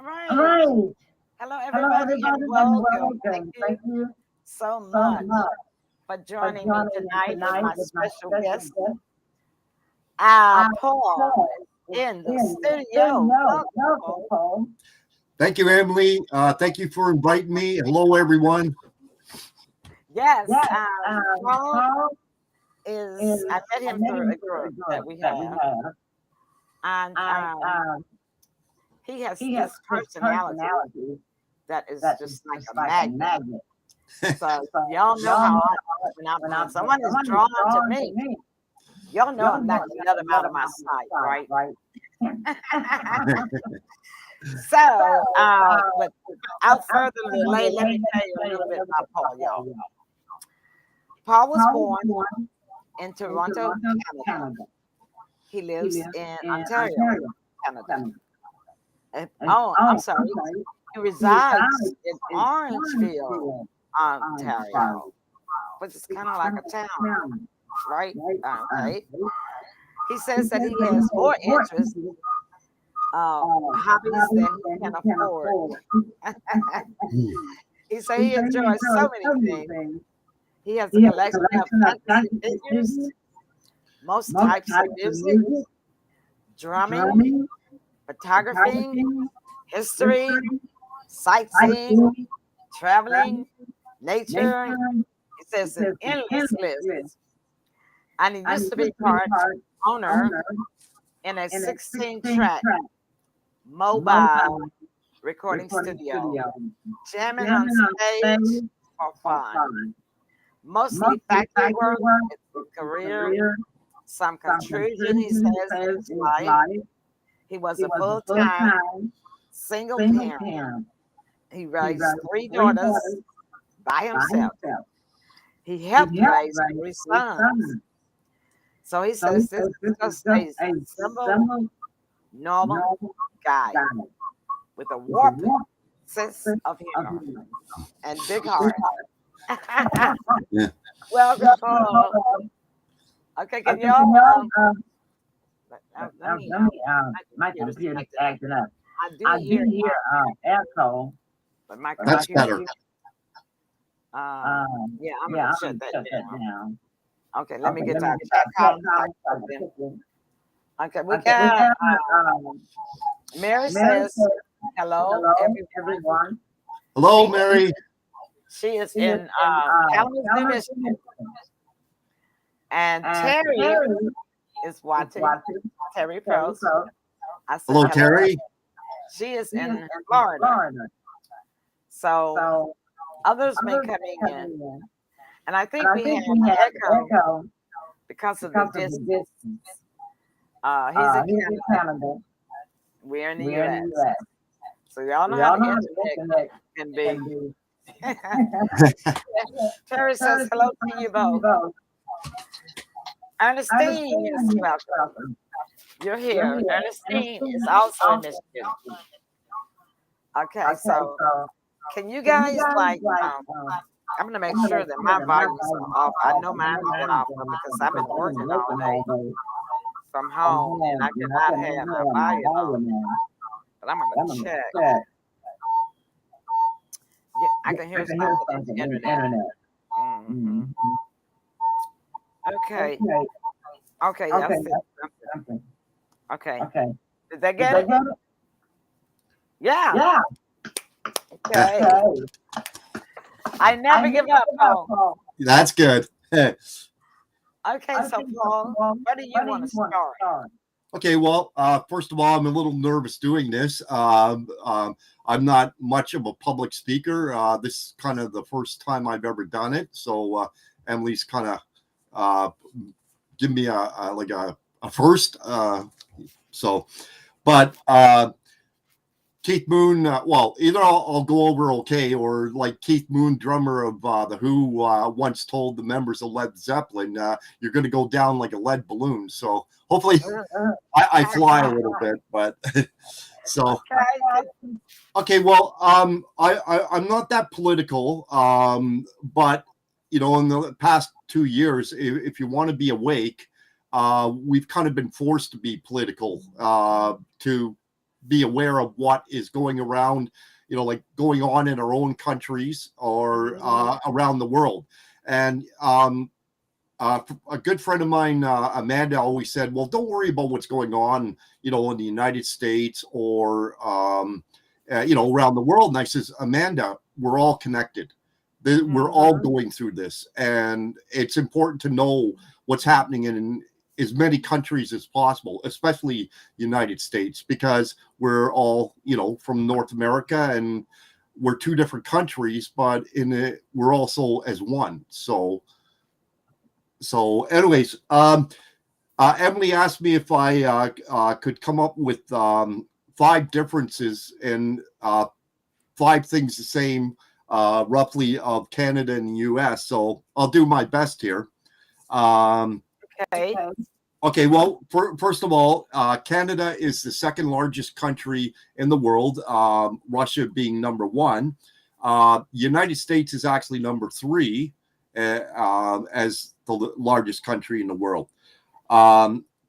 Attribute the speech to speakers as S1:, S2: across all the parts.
S1: All
S2: right.
S1: right.
S2: Hello,
S1: Hello,
S2: everybody, and
S1: everybody, and
S2: welcome. Thank
S1: welcome.
S2: you
S1: Thank you
S2: so
S1: so
S2: much
S1: much
S2: for
S1: for
S2: joining me
S1: joining me
S2: tonight with
S1: tonight
S2: my
S1: with my
S2: special
S1: special
S2: guest,
S1: guest.
S2: Paul,
S1: Paul is
S2: in the
S1: in the
S2: studio.
S1: studio.
S2: Welcome,
S1: Welcome,
S2: Paul.
S1: Paul.
S3: Thank you, Emily. Thank you for inviting me. Hello, everyone.
S2: Yes,
S1: Yes,
S2: Paul
S1: Paul
S2: is,
S1: is,
S2: I met
S1: I
S2: him
S1: met
S2: through
S1: him
S2: a
S1: through a
S2: group that
S1: group
S2: we
S1: that we
S2: have,
S1: have.
S2: and
S1: And
S2: he has
S1: he has
S2: this
S1: this
S2: personality
S1: personality
S2: that is
S1: that is
S2: just like
S1: just
S2: a
S1: like a
S2: magnet.
S1: magnet.
S2: So,
S1: So
S2: y'all know
S1: y'all
S2: how
S1: know
S2: when someone is
S1: someone is
S2: drawn to
S1: drawn to
S2: me,
S1: me,
S2: y'all know
S1: y'all
S2: I'm
S1: know
S2: not
S1: I'm
S2: gonna
S1: not
S2: let
S1: gonna
S2: them
S1: let
S2: out of
S1: them
S2: my
S1: out of
S2: sight,
S1: my sight,
S2: right?
S1: right?
S2: So,
S1: So,
S2: but
S1: but
S2: without further
S1: outside of the
S2: delay, let
S1: lane,
S2: me
S1: let me
S2: tell you a
S1: tell you
S2: little
S1: a
S2: bit
S1: little
S2: about
S1: bit
S2: Paul,
S1: about
S2: y'all.
S1: Paul, y'all.
S2: Paul was
S1: Paul was
S2: born
S1: born
S2: in
S1: in
S2: Toronto,
S1: Toronto,
S2: Canada.
S1: Canada.
S2: He
S1: He
S2: lives
S1: lives
S2: in
S1: in
S2: Ontario,
S1: Ontario,
S2: Canada.
S1: Canada. And,
S2: Oh, I'm
S1: oh, I'm
S2: sorry.
S1: sorry.
S2: He
S1: He
S2: resides
S1: resides
S2: in
S1: in
S2: Orangeville,
S1: Orangeville,
S2: Ontario,
S1: Ontario.
S2: which is
S1: It's
S2: kind of like
S1: kind of
S2: a
S1: like
S2: town,
S1: a town,
S2: right?
S1: right?
S2: Okay. He
S1: He
S2: says that
S1: says
S2: he
S1: that he
S2: has
S1: has
S2: more
S1: more
S2: interests,
S1: interest
S2: hobbies
S1: hobbies
S2: than
S1: than
S2: he can
S1: he can
S2: afford.
S1: afford.
S2: He said
S1: He
S2: he
S1: says he
S2: enjoys so
S1: enjoys
S2: many
S1: so many
S2: things.
S1: things.
S2: He has a
S1: He has a
S2: collection of
S1: collection of
S2: fantasy
S1: fantasy
S2: figures,
S1: figures,
S2: most
S1: most
S2: types of
S1: types of
S2: music,
S1: music,
S2: drumming,
S1: drumming,
S2: photography,
S1: photography,
S2: history,
S1: history,
S2: sightseeing,
S1: sightseeing,
S2: traveling,
S1: travel,
S2: nature.
S1: nature.
S2: He says
S1: It
S2: an
S1: says an
S2: endless
S1: endless list.
S2: list. And he
S1: And
S2: used
S1: he
S2: to be
S1: used to be
S2: part
S1: part
S2: owner
S1: owner
S2: in a
S1: in a
S2: 16
S1: 16
S2: track
S1: track
S2: mobile
S1: mobile
S2: recording
S1: recording
S2: studio,
S1: studio,
S2: jamming on
S1: jamming on
S2: stage
S1: stage
S2: for
S1: for
S2: fun.
S1: fun.
S2: Mostly
S1: Mostly
S2: factory
S1: factory
S2: work,
S1: work,
S2: it's
S1: it's
S2: a
S1: his
S2: career,
S1: career,
S2: some
S1: some
S2: contribution, he
S1: conclusion he
S2: says, in
S1: says
S2: his
S1: in his
S2: life.
S1: life.
S2: He was
S1: He
S2: a
S1: was a
S2: full time
S1: full-time
S2: single
S1: single
S2: parent.
S1: parent.
S2: He
S1: He
S2: raised
S1: raised
S2: three
S1: three
S2: daughters
S1: daughters
S2: by
S1: by
S2: himself.
S1: himself.
S2: He
S1: He
S2: helped
S1: helped
S2: raise
S1: raise
S2: three
S1: three
S2: sons.
S1: sons.
S2: So he
S1: So he
S2: says this
S1: says
S2: is
S1: this is
S2: just
S1: just
S2: a
S1: a
S2: simple,
S1: simple,
S2: normal
S1: normal
S2: guy
S1: guy
S2: with a
S1: with a
S2: warped
S1: warm
S2: sense
S1: sense
S2: of
S1: of
S2: humor
S1: humor.
S2: and big
S1: Big
S2: heart.
S1: heart.
S3: Yeah.
S2: Welcome,
S1: Welcome,
S2: Paul.
S1: Paul.
S2: Okay,
S1: I
S2: can
S1: think
S2: y'all?
S1: you know,
S2: Let me.
S1: let me,
S2: My
S1: my
S2: computer's
S1: computer's
S2: acting up.
S1: acting up.
S2: I do
S1: I do
S2: hear
S1: hear echo,
S2: but my
S1: but my
S3: That's
S2: computer.
S3: better.
S1: computer,
S2: Yeah, I'm
S1: yeah,
S2: gonna
S1: I'm
S2: shut
S1: gonna
S2: that
S1: shut that
S2: down.
S1: down.
S2: Okay, let me
S1: Okay,
S2: get
S1: let
S2: to
S1: me
S2: our
S1: get
S2: chat
S1: that chat
S2: column.
S1: column so I can put this.
S2: Okay, we
S1: Okay, we
S2: got
S1: got
S2: Mary
S1: Mary
S2: says
S1: says,
S2: hello,
S1: hello,
S2: everyone.
S1: everyone.
S3: Hello,
S2: She
S3: Mary.
S2: she is
S1: She is
S2: in
S1: in
S2: Kalamazoo,
S1: Kalamazoo,
S2: Michigan,
S1: Michigan.
S2: and
S1: And
S2: Terry
S1: Terry
S2: is
S1: is
S2: watching.
S1: watching
S2: Terry
S1: Terry
S2: Pros.
S1: Pro.
S2: I said
S3: Hello,
S2: hello.
S3: Terry.
S2: She is
S1: She is
S2: in
S1: in
S2: Florida,
S1: Florida.
S2: so
S1: So
S2: others may
S1: others
S2: coming in,
S1: coming in.
S2: and I
S1: And
S2: think
S1: I
S2: we have
S1: think we
S2: an
S1: have
S2: echo
S1: echo
S2: because of the
S1: because of the
S2: distance.
S1: distance.
S2: He's in
S1: He's in
S2: Canada.
S1: Canada.
S2: We're in the
S1: We're in the
S2: U.S.
S1: U.S.
S2: So y'all know
S1: We
S2: how
S1: all
S2: the
S1: know how the
S2: internet
S1: internet
S2: can
S1: can
S2: be.
S1: be.
S2: Terry says
S1: Thursday,
S2: hello to you both.
S1: both.
S2: Ernestine
S1: Ernestine,
S2: is
S1: you're
S2: welcome.
S1: welcome.
S2: You're
S1: You're
S2: here.
S1: here.
S2: Ernestine
S1: Ernestine
S2: is
S1: is
S2: also in
S1: also.
S2: Michigan. Okay,
S1: Okay,
S2: so
S1: so
S2: can you
S1: can you
S2: guys
S1: guys
S2: like
S1: like
S2: I'm gonna make
S1: I'm gonna
S2: sure
S1: make
S2: that
S1: sure
S2: my
S1: that my
S2: volumes
S1: volume
S2: are
S1: is
S2: off. I
S1: off.
S2: know
S1: I know
S2: mine have been
S1: mine is
S2: off
S1: on
S2: because I've
S1: because
S2: been
S1: I've been
S2: working all
S1: working
S2: day
S1: all day
S2: from
S1: from
S2: home and I
S1: home and I
S2: cannot
S1: cannot
S2: have my
S1: have my
S2: volume on.
S1: volume on.
S2: But I'm
S1: But I'm
S2: gonna
S1: gonna
S2: check.
S1: check.
S2: Yeah, I
S1: Yeah,
S2: can
S1: I
S2: hear
S1: can hear
S2: something in
S1: something
S2: the
S1: in the
S2: internet.
S1: internet.
S2: hmm Okay.
S1: Okay.
S2: Okay,
S1: Okay.
S2: that's it.
S1: Okay.
S2: Okay.
S1: Okay.
S2: Did they
S1: Did
S2: get
S1: they
S2: it?
S1: get it?
S2: Yeah.
S1: Yeah.
S2: Okay.
S1: Okay.
S2: I never give up, Paul.
S1: Paul.
S3: That's good.
S2: Okay,
S1: Okay,
S2: so
S1: so
S2: Paul,
S1: Paul,
S2: where do you
S1: where do
S2: want
S1: you
S2: to
S1: want to
S2: start?
S1: start?
S3: Okay, well, first of all, I'm a little nervous doing this. I'm not much of a public speaker. This is kind of the first time I've ever done it. So Emily's kind of give me a first. But Keith Moon, well, either I'll go over okay, or like Keith Moon, drummer of The Who, once told the members of Led Zeppelin, you're going to go down like a lead balloon. So hopefully I fly a little bit, but so. Okay, well, I'm not that political, but, you know, in the past 2 years, if you want to be awake, we've kind of been forced to be political to be aware of what is going around, like going on in our own countries or around the world. And a good friend of mine, Amanda, always said, well, don't worry about what's going on, in the United States or, around the world. And I says, Amanda, we're all connected. We're all going through this. And it's important to know what's happening in as many countries as possible, especially United States, because we're all, from North America, and we're two different countries, but we're also as one. So anyways, Emily asked me if I could come up with 5 differences and 5 things the same, roughly, of Canada and the US. So I'll do my best here.
S2: Okay.
S3: Okay, well, first of all, Canada is the second largest country in the world, Russia being number 1. United States is actually number 3 as the largest country in the world.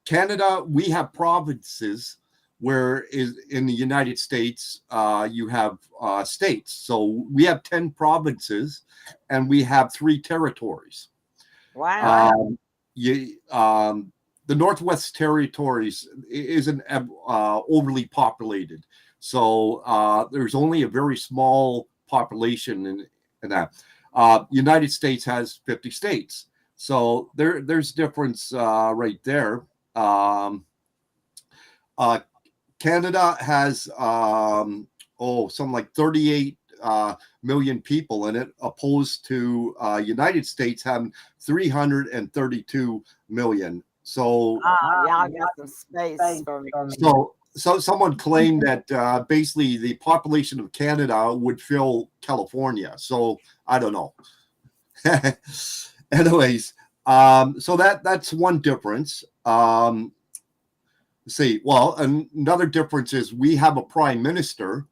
S3: Canada, we have provinces, where in the United States, you have states. So we have 10 provinces, and we have 3 territories.
S2: Wow.
S3: The Northwest Territories isn't overly populated. So there's only a very small population in that. United States has 50 states. So there's difference right there. Canada has something like 38 million people in it, opposed to United States having 332 million. So
S2: y'all got some space for me.
S3: So someone claimed that basically the population of Canada would fill California. So I don't know. Anyways, so that's one difference. Let's see. Well, another difference is we have a prime minister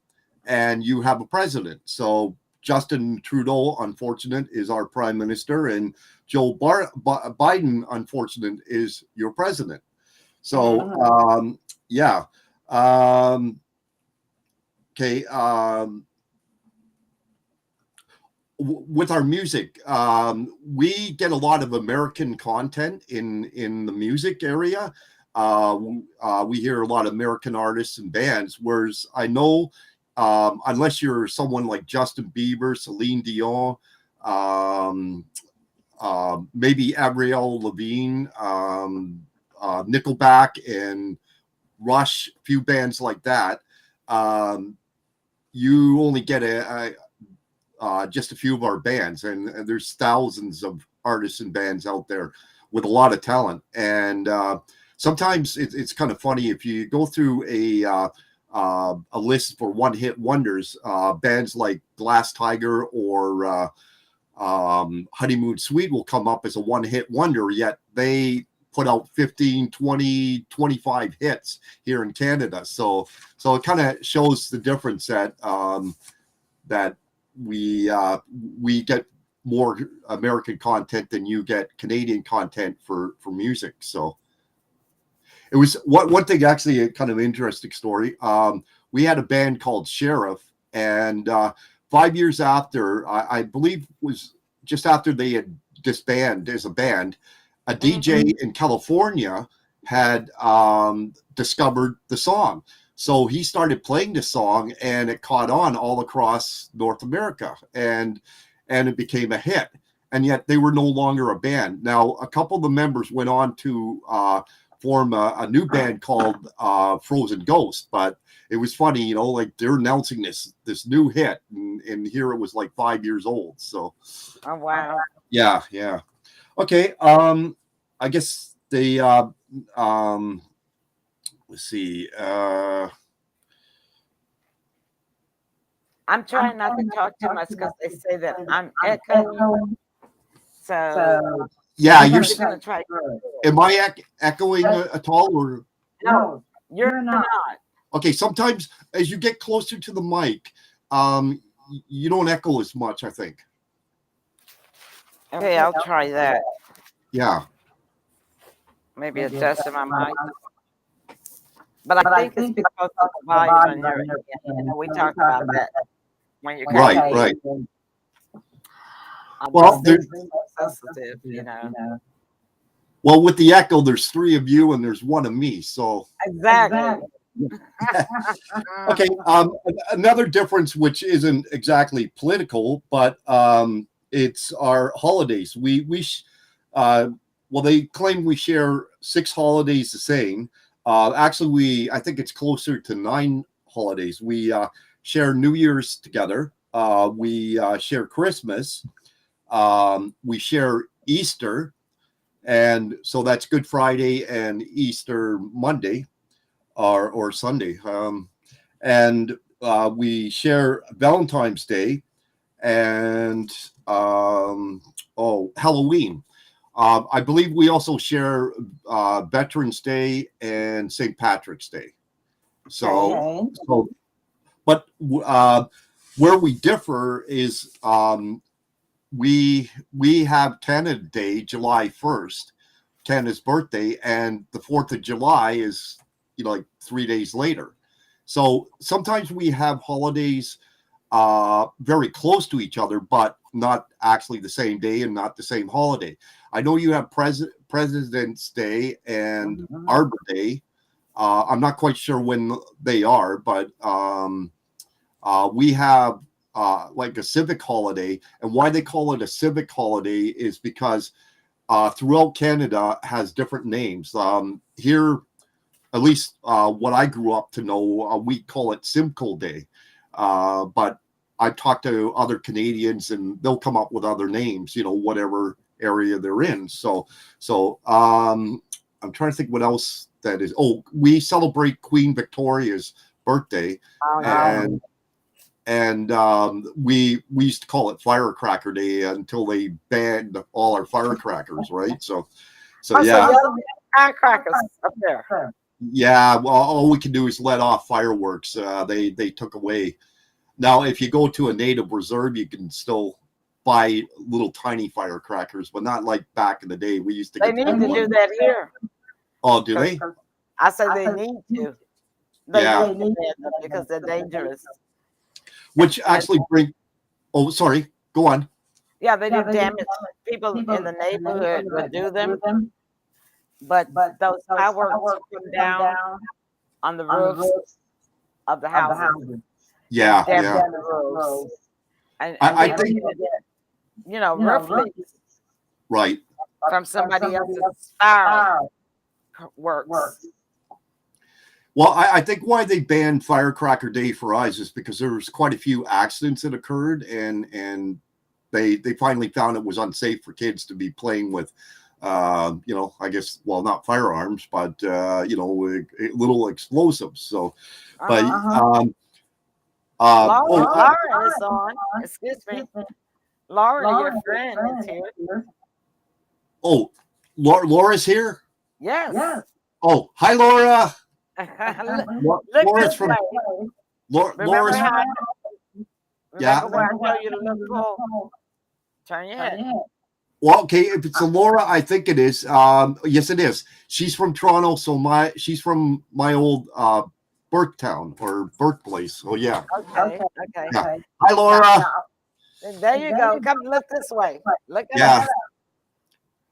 S3: and you have a president. So Justin Trudeau, unfortunate, is our prime minister, and Joe Biden, unfortunate, is your president. So yeah. Okay. With our music, we get a lot of American content in the music area. We hear a lot of American artists and bands, whereas I know, unless you're someone like Justin Bieber, Celine Dion, maybe Avril Lavigne, Nickelback, and Rush, few bands like that, you only get just a few of our bands, and there's thousands of artists and bands out there with a lot of talent. And sometimes it's kind of funny if you go through a list for one-hit wonders. Bands like Glass Tiger or Honeymoon Suite will come up as a one-hit wonder, yet they put out 15, 20, 25 hits here in Canada. So it kind of shows the difference that that we get more American content than you get Canadian content for music. So it was one thing, actually, a kind of interesting story. We had a band called Sheriff, and 5 years after, I believe was just after they had disbanded as a band, a DJ in California had discovered the song. So he started playing the song, and it caught on all across North America, and it became a hit. And yet they were no longer a band. Now, a couple of the members went on to form a new band called Frozen Ghost. But it was funny, like they're announcing this new hit, and here it was like 5 years old. So,
S2: oh wow,
S3: yeah. Okay, I guess they let's see.
S2: I'm trying not to talk too much because they say that I'm echoing. So
S3: yeah,
S2: you're gonna try.
S3: Am I echoing at all, or
S2: no? You're not.
S3: Okay, sometimes as you get closer to the mic, you don't echo as much, I think.
S2: Okay, I'll try that.
S3: Yeah.
S2: Maybe adjusting my mic. But I think it's because of the volume in your ear. We talked about that when you
S3: Right,
S2: came.
S3: right.
S2: Well,
S3: there's
S2: sensitive, you know.
S3: Well, with the echo, there's 3 of you and there's 1 of me. So
S2: Exactly.
S3: okay. Another difference, which isn't exactly political, but it's our holidays. Well, they claim we share 6 holidays the same. Actually, I think it's closer to 9 holidays. We share New Year's together. We share Christmas. We share Easter. And so that's Good Friday and Easter Monday or Sunday. And we share Valentine's Day and Halloween. I believe we also share Veterans Day and St. Patrick's Day. But where we differ is we have Canada Day, July 1st, Canada's birthday, and the 4th of July is like 3 days later. So sometimes we have holidays very close to each other, but not actually the same day and not the same holiday. I know you have President's Day and Arbor Day. I'm not quite sure when they are, but we have like a civic holiday. And why they call it a civic holiday is because throughout Canada has different names. Here, at least what I grew up to know, we call it Simcoe Day. But I've talked to other Canadians and they'll come up with other names, whatever area they're in. So I'm trying to think what else that is. Oh, we celebrate Queen Victoria's birthday. And we used to call it Firecracker Day until they banned all our firecrackers, right? So yeah.
S2: So firecrackers up there.
S3: Yeah, well, all we can do is let off fireworks. They took away. Now, if you go to a native reserve, you can still buy little tiny firecrackers, but not like back in the day. We used to.
S2: They need to do that here.
S3: Oh, do they?
S2: I said they need to. They need to because they're dangerous.
S3: Which actually bring. Oh, sorry. Go on.
S2: Yeah, they do damage. People in the neighborhood would do them, but those fireworks come down on the roofs of the houses.
S3: Yeah.
S2: Down the roofs. And
S3: I think
S2: roof leaks.
S3: Right.
S2: From somebody else's fireworks.
S3: Well, I think why they banned Firecracker Day for us is because there was quite a few accidents that occurred, and they finally found it was unsafe for kids to be playing with, I guess, well, not firearms, but little explosives. So, but
S2: Laura is on. Excuse me, Laura, your friend is here.
S3: Oh, Laura's here.
S2: Yes.
S3: Oh, hi, Laura.
S2: Laura's
S3: from Laura's.
S2: Yeah. Where I tell you to look cool. Turn your head.
S3: Well, okay, if it's a Laura, I think it is. Yes, it is. She's from Toronto, so she's from my old birth town or birthplace. So yeah.
S2: Okay.
S3: Yeah. Hi, Laura.
S2: There you go. Come look this way. Look at
S3: us.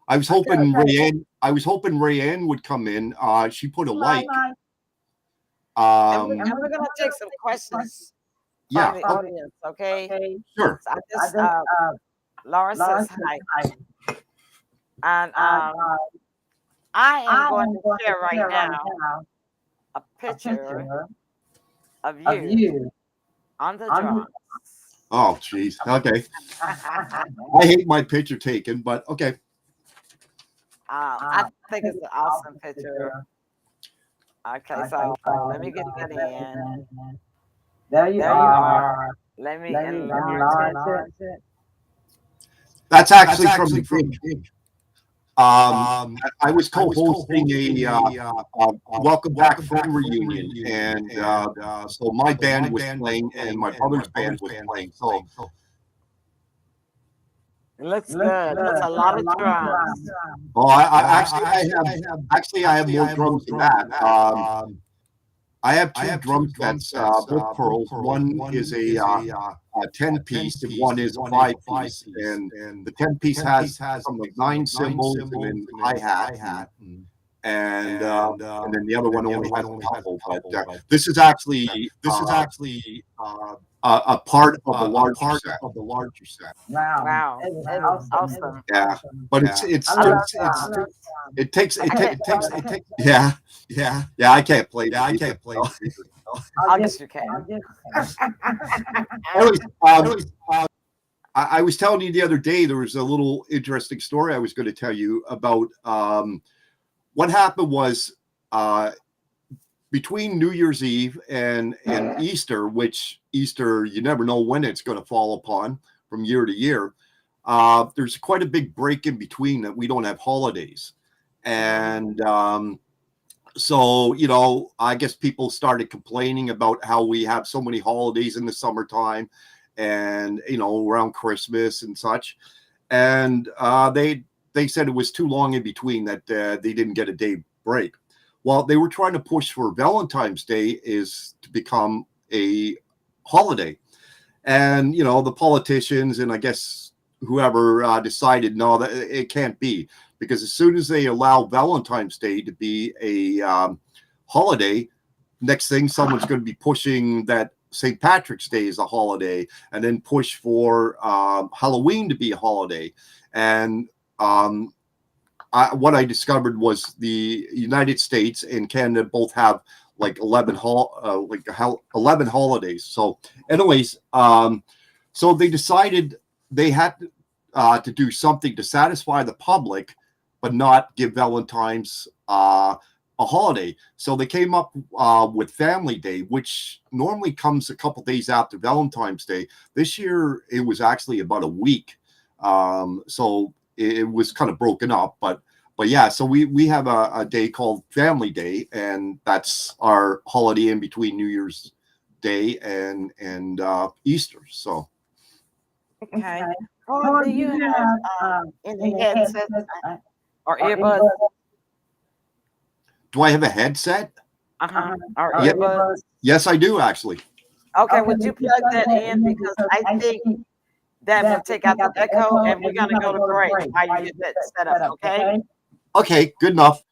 S3: I was hoping Rayanne would come in. She put a like.
S2: And we're gonna take some questions from the audience, okay?
S3: Sure.
S2: So Laura says hi. And I am going to share right now a picture of you on the drums.
S3: Oh, geez. Okay. I hate my picture taken, but okay.
S2: I think it's an awesome picture. Okay, so let me get that in. There you are. Let me enlarge it.
S3: That's actually from the gig. I was co-hosting a Welcome Back Film reunion, and so my band was playing, and my brother's band was playing. So
S2: it looks good. That's a lot of drums.
S3: Oh, I have more drums than that. I have two drum sets, both pearls. One is a 10-piece, and one is a 5-piece. And the 10-piece has some like 9 cymbals and then hi-hat. And then the other one only has a couple. But this is actually a part of the larger set.
S2: Wow. That's awesome.
S3: Yeah, but it takes yeah. I can't play that.
S2: I guess you can.
S3: Anyways, I was telling you the other day, there was a little interesting story I was going to tell you about. What happened was between New Year's Eve and Easter, which Easter, you never know when it's going to fall upon from year to year. There's quite a big break in between that we don't have holidays. And so, you know, I guess people started complaining about how we have so many holidays in the summertime and, you know, around Christmas and such. And they said it was too long in between, that they didn't get a day break. Well, they were trying to push for Valentine's Day is to become a holiday. And, you know, the politicians and I guess whoever decided, no, that it can't be, because as soon as they allow Valentine's Day to be a holiday, next thing someone's going to be pushing that St. Patrick's Day is a holiday, and then push for Halloween to be a holiday. And what I discovered was the United States and Canada both have like 11 holidays. So anyways, so they decided they had to do something to satisfy the public, but not give Valentine's a holiday. So they came up with Family Day, which normally comes a couple days after Valentine's Day. This year, it was actually about a week. So it was kind of broken up, but yeah, so we have a day called Family Day, and that's our holiday in between New Year's Day and Easter. So
S2: Okay. Oh, do you have any headsets or earbuds?
S3: do I have a headset?
S2: Or
S3: Yeah.
S2: earbuds?
S3: Yes, I do actually.
S2: Okay, would you plug that in? Because I think that will take out the echo, and we're gonna go to break while you get that set up, okay?
S3: Okay, good enough.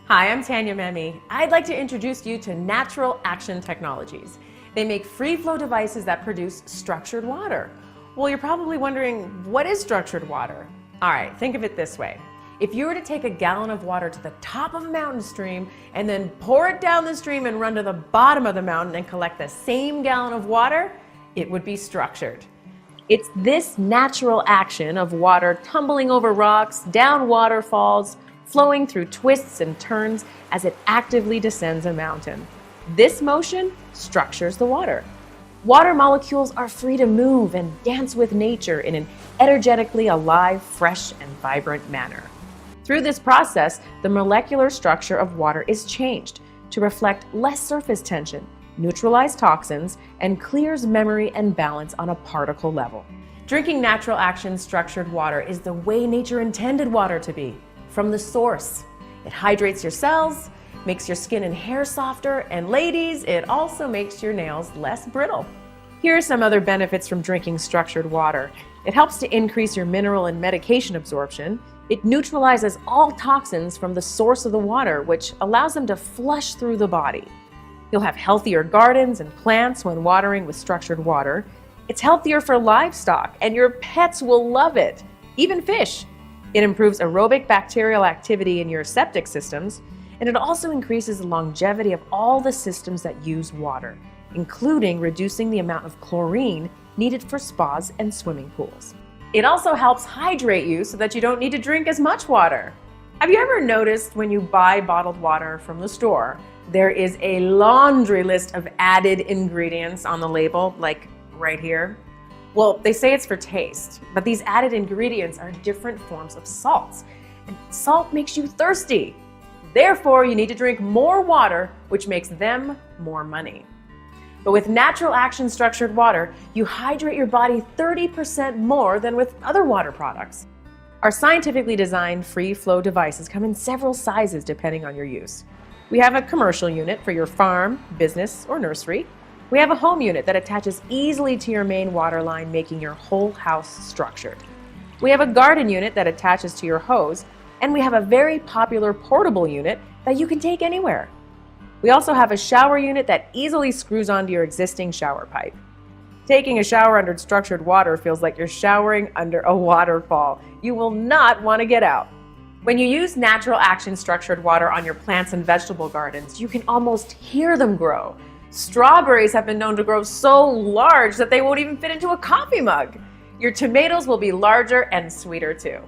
S4: Hi, I'm Tanya Memi. I'd like to introduce you to Natural Action Technologies. They make free flow devices that produce structured water. Well, you're probably wondering, what is structured water? All right, think of it this way. If you were to take a gallon of water to the top of a mountain stream and then pour it down the stream and run to the bottom of the mountain and collect the same gallon of water, it would be structured. It's this natural action of water tumbling over rocks, down waterfalls, flowing through twists and turns as it actively descends a mountain. This motion structures the water. Water molecules are free to move and dance with nature in an energetically alive, fresh, and vibrant manner. Through this process, the molecular structure of water is changed to reflect less surface tension, neutralize toxins, and clears memory and balance on a particle level. Drinking Natural Action structured water is the way nature intended water to be, from the source. It hydrates your cells, makes your skin and hair softer, and ladies, it also makes your nails less brittle. Here are some other benefits from drinking structured water. It helps to increase your mineral and medication absorption. It neutralizes all toxins from the source of the water, which allows them to flush through the body. You'll have healthier gardens and plants when watering with structured water. It's healthier for livestock, and your pets will love it, even fish. It improves aerobic bacterial activity in your septic systems, and it also increases the longevity of all the systems that use water, including reducing the amount of chlorine needed for spas and swimming pools. It also helps hydrate you so that you don't need to drink as much water. Have you ever noticed when you buy bottled water from the store, there is a laundry list of added ingredients on the label, like right here? Well, they say it's for taste, but these added ingredients are different forms of salts, and salt makes you thirsty. Therefore, you need to drink more water, which makes them more money. But with Natural Action structured water, you hydrate your body 30% more than with other water products. Our scientifically designed free flow devices come in several sizes depending on your use. We have a commercial unit for your farm, business, or nursery. We have a home unit that attaches easily to your main water line, making your whole house structured. We have a garden unit that attaches to your hose, and we have a very popular portable unit that you can take anywhere. We also have a shower unit that easily screws onto your existing shower pipe. Taking a shower under structured water feels like you're showering under a waterfall. You will not want to get out. When you use natural action structured water on your plants and vegetable gardens, you can almost hear them grow. Strawberries have been known to grow so large that they won't even fit into a coffee mug. Your tomatoes will be larger and sweeter too.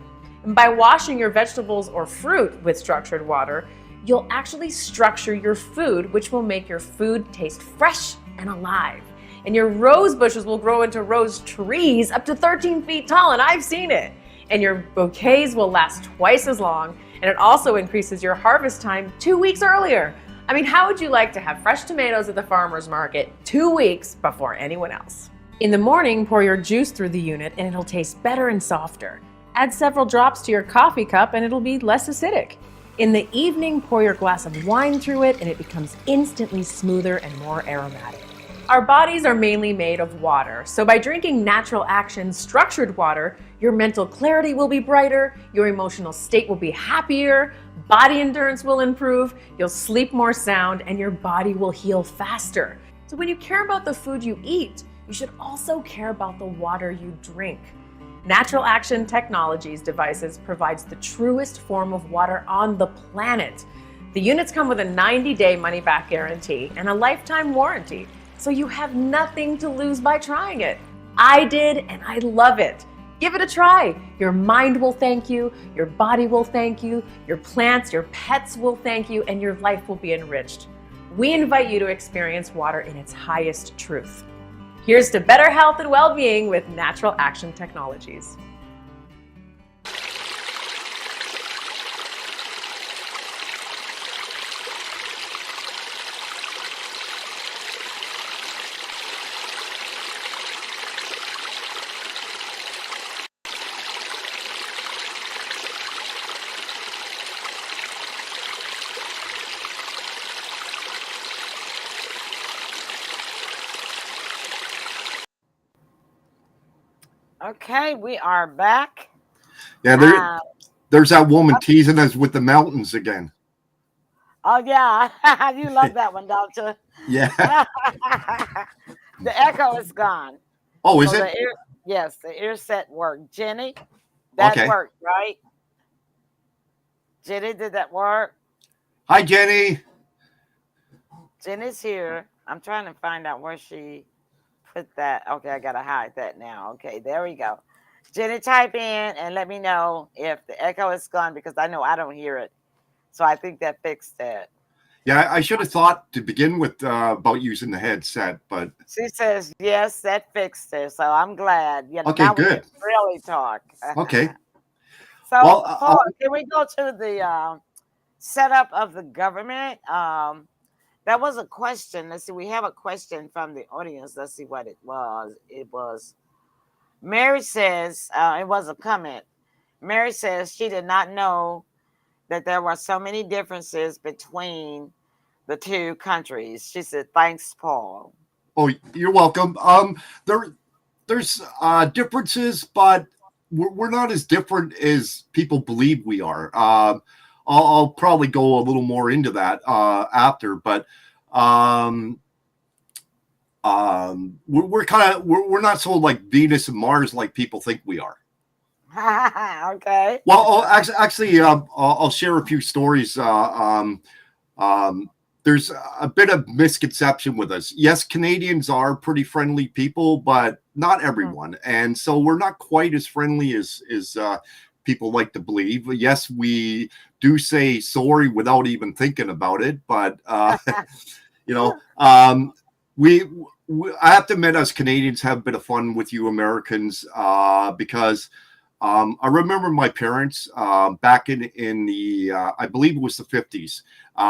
S4: And by washing your vegetables or fruit with structured water, you'll actually structure your food, which will make your food taste fresh and alive. And your rose bushes will grow into rose trees up to 13 feet tall, and I've seen it. And your bouquets will last twice as long, and it also increases your harvest time 2 weeks earlier. I mean, how would you like to have fresh tomatoes at the farmer's market 2 weeks before anyone else? In the morning, pour your juice through the unit and it'll taste better and softer. Add several drops to your coffee cup and it'll be less acidic. In the evening, pour your glass of wine through it and it becomes instantly smoother and more aromatic. Our bodies are mainly made of water, so by drinking natural action structured water, your mental clarity will be brighter, your emotional state will be happier, body endurance will improve, you'll sleep more sound, and your body will heal faster. So when you care about the food you eat, you should also care about the water you drink. Natural Action Technologies devices provides the truest form of water on the planet. The units come with a 90-day money-back guarantee and a lifetime warranty, so you have nothing to lose by trying it. I did, and I love it. Give it a try. Your mind will thank you, your body will thank you, your plants, your pets will thank you, and your life will be enriched. We invite you to experience water in its highest truth. Here's to better health and well-being with Natural Action Technologies.
S2: Okay, we are back.
S3: Yeah, there's that woman teasing us with the mountains again.
S2: Oh, yeah. You love that one, don't you?
S3: Yeah.
S2: The echo is gone.
S3: Oh, is
S2: So
S3: it?
S2: Yes, the ear set worked. Jenny, that
S3: Okay.
S2: worked, right? Jenny, did that work?
S3: Hi, Jenny.
S2: Jenny's here. I'm trying to find out where she put that. Okay, I gotta hide that now. Okay, there we go. Jenny, type in and let me know if the echo is gone because I know I don't hear it. So I think that fixed it.
S3: Yeah, I should have thought to begin with about using the headset, but
S2: She says yes, that fixed it. So I'm glad. You know,
S3: okay,
S2: now we
S3: good.
S2: can really talk.
S3: Okay.
S2: So
S3: Well,
S2: Paul, can we go to the setup of the government? That was a question. Let's see. We have a question from the audience. Let's see what it was. It was Mary says, it was a comment. Mary says she did not know that there were so many differences between the two countries. She said, thanks, Paul.
S3: Oh, you're welcome. There's differences, but we're not as different as people believe we are. I'll probably go a little more into that after, but we're not so like Venus and Mars like people think we are.
S2: Okay.
S3: Well, I'll share a few stories. There's a bit of misconception with us. Yes, Canadians are pretty friendly people, but not everyone. And so we're not quite as friendly as people like to believe. Yes, we do say sorry without even thinking about it. But, you know, I have to admit, us Canadians have a bit of fun with you Americans because I remember my parents back in the, I believe it was the 50s.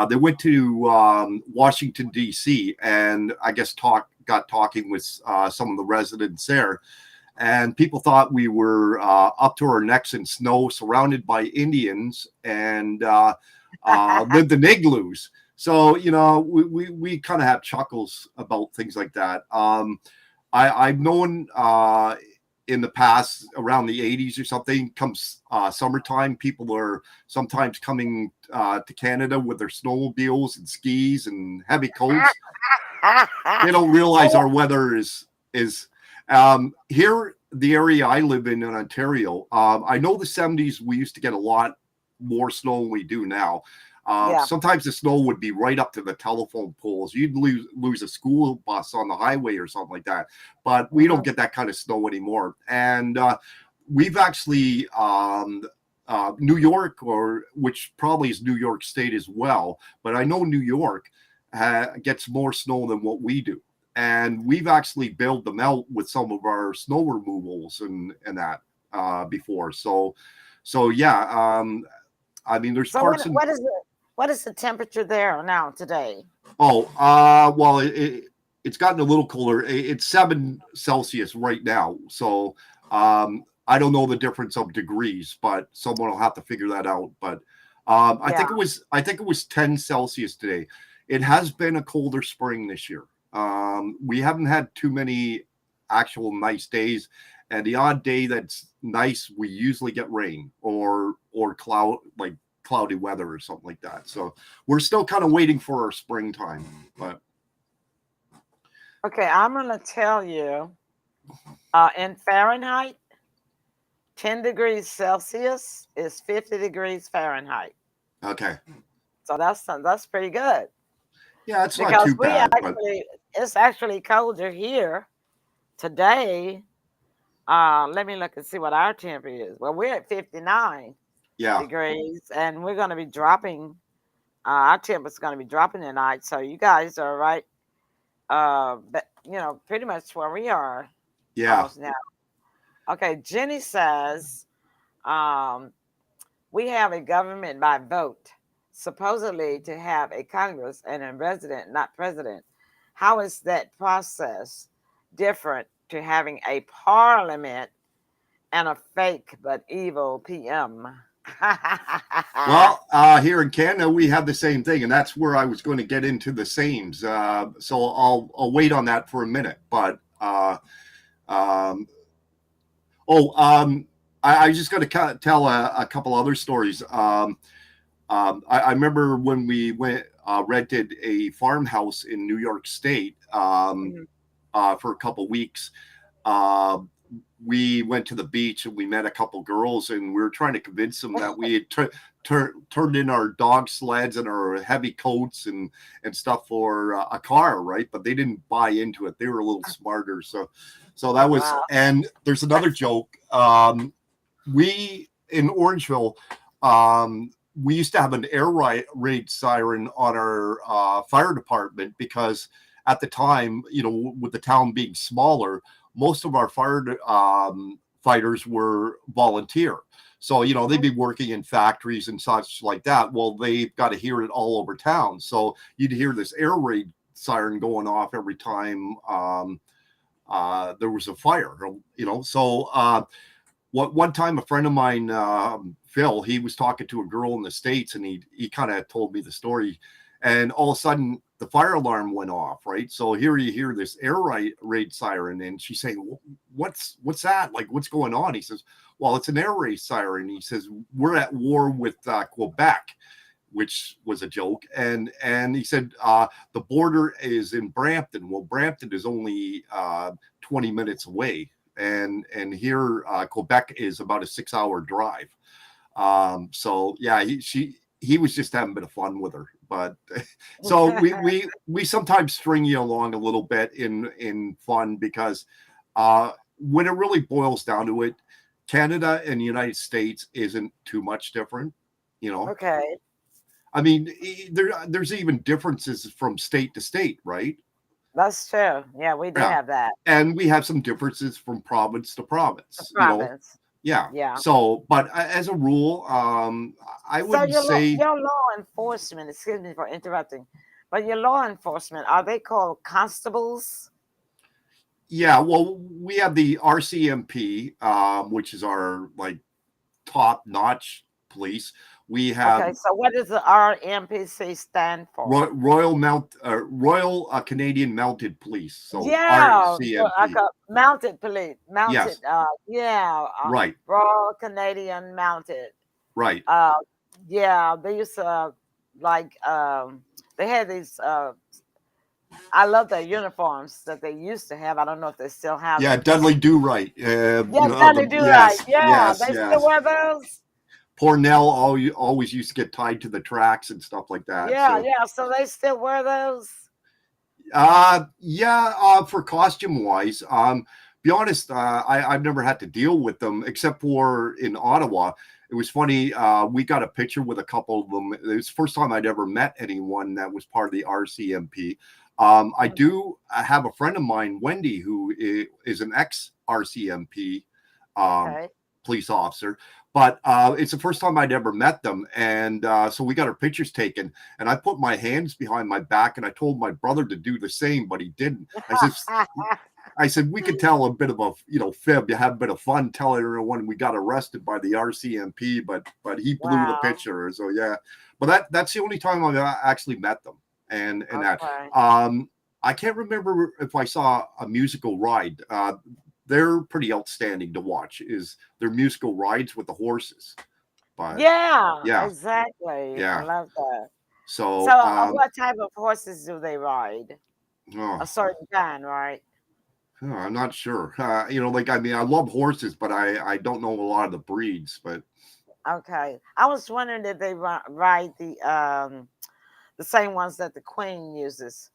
S3: They went to Washington, D.C. and I guess got talking with some of the residents there. And people thought we were up to our necks in snow, surrounded by Indians and lived in igloos. So, we kind of have chuckles about things like that. I've known in the past, around the 80s or something, comes summertime, people are sometimes coming to Canada with their snowmobiles and skis and heavy coats. They don't realize our weather is here. The area I live in Ontario, I know the 70s we used to get a lot more snow than we do now. Sometimes the snow would be right up to the telephone poles. You'd lose a school bus on the highway or something like that. But we don't get that kind of snow anymore. And we've actually New York, which probably is New York State as well, but I know New York gets more snow than what we do. And we've actually bailed them out with some of our snow removals and that before. So yeah. I mean, there's parts.
S2: What is the temperature there now today?
S3: Oh, well, it's gotten a little cooler. It's 7 Celsius right now. So I don't know the difference of degrees, but someone will have to figure that out. But I think it was 10 Celsius today. It has been a colder spring this year. We haven't had too many actual nice days, and the odd day that's nice, we usually get rain or cloudy weather or something like that. So we're still kind of waiting for our springtime. But
S2: okay, I'm gonna tell you, in Fahrenheit, 10 degrees Celsius is 50 degrees Fahrenheit.
S3: Okay.
S2: So that's pretty good.
S3: Yeah, it's not too bad.
S2: It's actually colder here today. Let me look and see what our temperature is. Well, we're at 59 degrees, and we're going to be dropping. Our temperature's going to be dropping tonight. So you guys are right. But pretty much where we are.
S3: Yeah.
S2: Now. Okay, Jenny says, we have a government by vote, supposedly to have a Congress and a resident, not president. How is that process different to having a parliament and a fake but evil PM?
S3: Well, here in Canada, we have the same thing, and that's where I was going to get into the sames. So I'll wait on that for a minute. But I was just going to tell a couple other stories. I remember when we rented a farmhouse in New York State for a couple weeks. We went to the beach and we met a couple girls, and we were trying to convince them that we had turned in our dog sleds and our heavy coats and stuff for a car, right? But they didn't buy into it. They were a little smarter. So that was, and there's another joke. We in Orangeville, we used to have an air raid siren on our fire department because at the time, with the town being smaller, most of our fighters were volunteer. So, they'd be working in factories and such like that. Well, they've got to hear it all over town. So you'd hear this air raid siren going off every time there was a fire, So one time a friend of mine, Phil, he was talking to a girl in the States, and he kind of told me the story. And all of a sudden, the fire alarm went off, right? So here you hear this air raid siren, and she's saying, what's that? Like, what's going on? He says, well, it's an air raid siren. He says, we're at war with Quebec, which was a joke. And he said, the border is in Brampton. Well, Brampton is only 20 minutes away. And here, Quebec is about a 6-hour drive. So yeah, he was just having a bit of fun with her. But so we sometimes string you along a little bit in fun because when it really boils down to it, Canada and the United States isn't too much different,
S2: Okay.
S3: I mean, there's even differences from state to state, right?
S2: That's true. Yeah, we do have that.
S3: And we have some differences from province to province. Yeah. So, but as a rule, I wouldn't say
S2: your law enforcement. Excuse me for interrupting, but your law enforcement, are they called constables?
S3: Yeah. Well, we have the RCMP, which is our top-notch police. We have
S2: Okay, so what does the RMPC stand for?
S3: Royal Canadian Mounted Police. So
S2: Yeah,
S3: RCMP.
S2: mounted police, mounted.
S3: Yes,
S2: Yeah,
S3: right,
S2: Royal Canadian Mounted.
S3: right.
S2: Uh, yeah, they used to like they had these. I love their uniforms that they used to have. I don't know if they still have
S3: Yeah,
S2: them.
S3: Dudley Do Right.
S2: Yeah, Dudley Do Right.
S3: Yes,
S2: Yeah,
S3: yes,
S2: they still
S3: yes.
S2: wear those.
S3: Poor Nell always used to get tied to the tracks and stuff like that.
S2: Yeah,
S3: So
S2: yeah. So they still wear those.
S3: for costume wise, be honest, I've never had to deal with them except for in Ottawa. It was funny. We got a picture with a couple of them. It was the first time I'd ever met anyone that was part of the RCMP. I do have a friend of mine, Wendy, who is an ex-RCMP
S2: Okay.
S3: police officer, but it's the first time I'd ever met them. And so we got our pictures taken, and I put my hands behind my back, and I told my brother to do the same, but he didn't. I said, we could tell a bit of a fib. You have a bit of fun telling everyone we got arrested by the RCMP, but he blew the
S2: Wow.
S3: picture. So yeah, but that's the only time I've actually met them. And that
S2: Okay.
S3: I can't remember if I saw a musical ride. They're pretty outstanding to watch. Is their musical rides with the horses? But
S2: Yeah,
S3: yeah,
S2: exactly. I
S3: yeah.
S2: love that.
S3: So
S2: So, what type of horses do they ride?
S3: oh,
S2: A certain kind, right?
S3: I'm not sure. Like I mean, I love horses, but I don't know a lot of the breeds. But
S2: Okay. I was wondering if they ride the same ones that the Queen uses.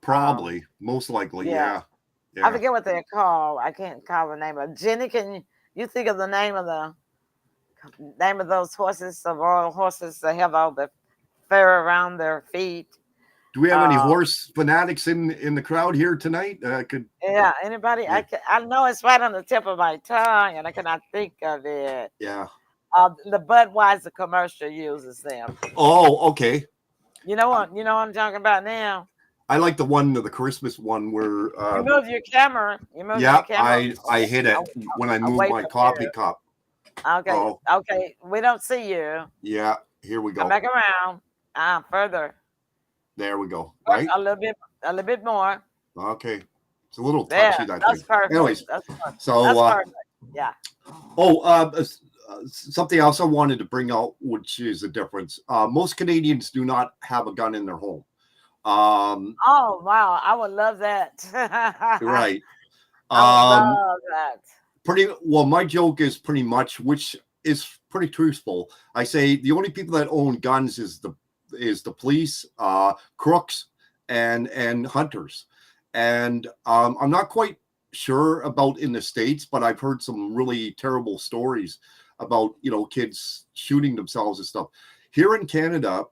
S3: probably, most likely,
S2: Yeah.
S3: yeah.
S2: I forget what they're called. I can't call the name of Jenny. Can you think of the name of those horses, the royal horses that have all the fur around their feet?
S3: Do we have any horse fanatics in the crowd here tonight?
S2: Yeah, anybody?
S3: Yeah.
S2: I know it's right on the tip of my tongue, and I cannot think of it.
S3: Yeah.
S2: The Budweiser commercial uses them.
S3: Oh, okay.
S2: You know what? You know what I'm talking about now.
S3: I like the Christmas one where
S2: You move your camera. You move
S3: yeah,
S2: your camera.
S3: I hit it when I move
S2: away
S3: my
S2: from
S3: coffee
S2: you.
S3: cup.
S2: Okay.
S3: Oh.
S2: Okay. We don't see you.
S3: Yeah, here we
S2: Come
S3: go.
S2: back around. Further.
S3: There we go. Right?
S2: A little bit more.
S3: Okay. It's a little
S2: There.
S3: touchy that
S2: That's
S3: thing.
S2: perfect.
S3: Anyways,
S2: That's perfect.
S3: so
S2: That's perfect. Yeah.
S3: Something else I wanted to bring out, which is a difference. Most Canadians do not have a gun in their home.
S2: Oh wow, I would love that.
S3: Right.
S2: I would love that.
S3: Pretty well. My joke is pretty much, which is pretty truthful. I say the only people that own guns is the police, crooks, and hunters. And I'm not quite sure about in the States, but I've heard some really terrible stories about kids shooting themselves and stuff. Here in Canada,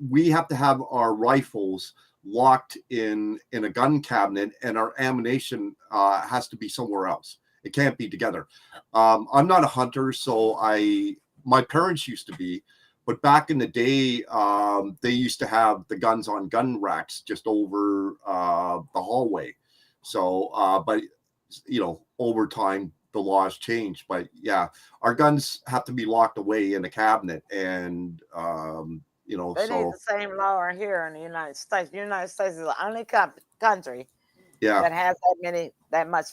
S3: we have to have our rifles locked in a gun cabinet, and our ammunition has to be somewhere else. It can't be together. I'm not a hunter, so my parents used to be, but back in the day, they used to have the guns on gun racks just over the hallway. So, but over time, the laws changed. But yeah, our guns have to be locked away in a cabinet, and
S2: They need the same law here in the United States. The United States is the only country that has that much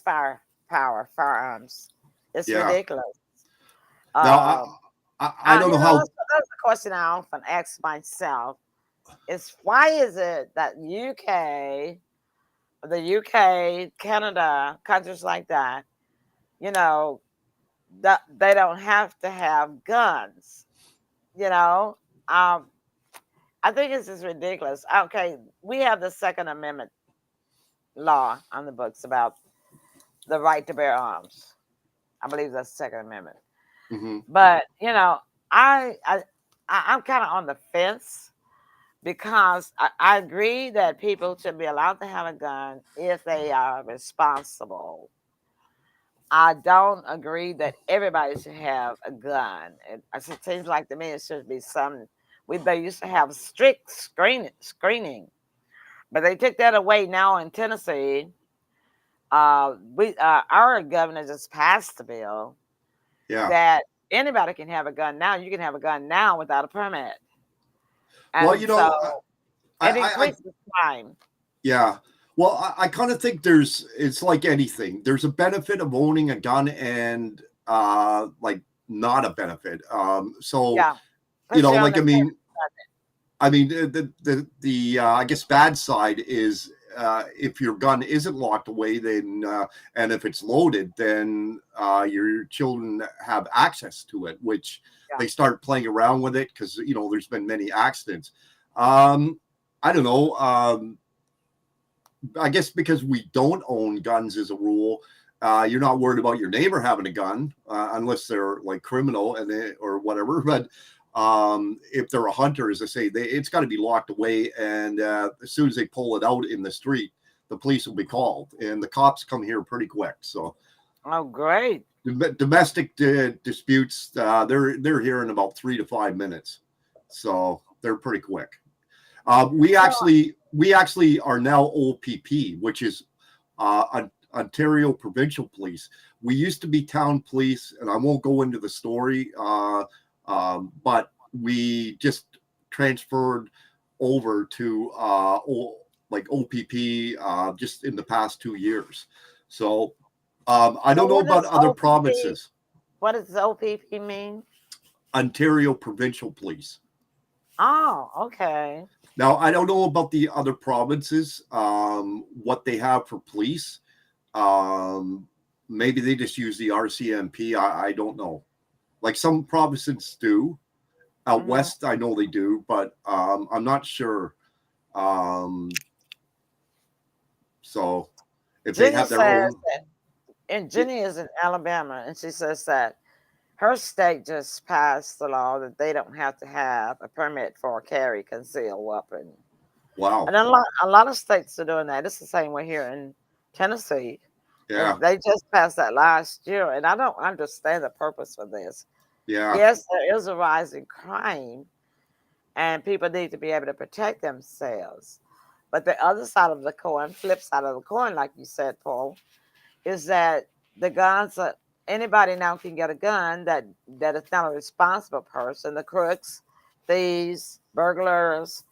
S2: firearms. It's ridiculous.
S3: Now, I don't know how.
S2: That's a question I often ask myself: is why is it that the UK, Canada, countries like that, that they don't have to have guns? I think it's just ridiculous. Okay, we have the Second Amendment law on the books about the right to bear arms. I believe that's the Second Amendment.
S3: Mm-hmm.
S2: But I'm kind of on the fence because I agree that people should be allowed to have a gun if they are responsible. I don't agree that everybody should have a gun. It seems like to me it should be they used to have strict screening, but they took that away now in Tennessee. Our governor just passed the bill that anybody can have a gun now. You can have a gun now without a permit.
S3: Well,
S2: And
S3: you know,
S2: so
S3: I,
S2: it
S3: I, I
S2: increases crime.
S3: yeah. Well, I kind of think it's like anything. There's a benefit of owning a gun and like not a benefit. So
S2: Yeah.
S3: you know,
S2: Puts you on
S3: like
S2: the fence.
S3: I mean, the I guess bad side is if your gun isn't locked away, then and if it's loaded, then your children have access to it, which
S2: Yeah.
S3: they start playing around with it because you know there's been many accidents. I don't know. I guess because we don't own guns as a rule, you're not worried about your neighbor having a gun unless they're like criminal or whatever. But if they're a hunter, as I say, it's got to be locked away. And as soon as they pull it out in the street, the police will be called, and the cops come here pretty quick. So,
S2: Oh, great.
S3: domestic disputes, they're here in about 3 to 5 minutes, so they're pretty quick. We actually are now OPP, which is Ontario Provincial Police. We used to be town police, and I won't go into the story, but we just transferred over to like OPP just in the past 2 years. So I don't know about other provinces.
S2: What does OPP mean?
S3: Ontario Provincial Police.
S2: Oh, okay.
S3: Now, I don't know about the other provinces, what they have for police. Maybe they just use the RCMP. I don't know. Like some provinces do. Out west, I know they do, but I'm not sure. So if
S2: Jenny
S3: they have their
S2: says
S3: own.
S2: that, and Jenny is in Alabama, and she says that her state just passed the law that they don't have to have a permit for a carry concealed weapon.
S3: Wow.
S2: And a lot of states are doing that. It's the same way here in Tennessee.
S3: Yeah.
S2: And they just passed that last year, and I don't understand the purpose for this.
S3: Yeah.
S2: Yes, there is a rise in crime, and people need to be able to protect themselves. But the other side of the coin, flip side of the coin, like you said, Paul, is that the guns are, anybody now can get a gun that is not a responsible person. The crooks, thieves, burglars,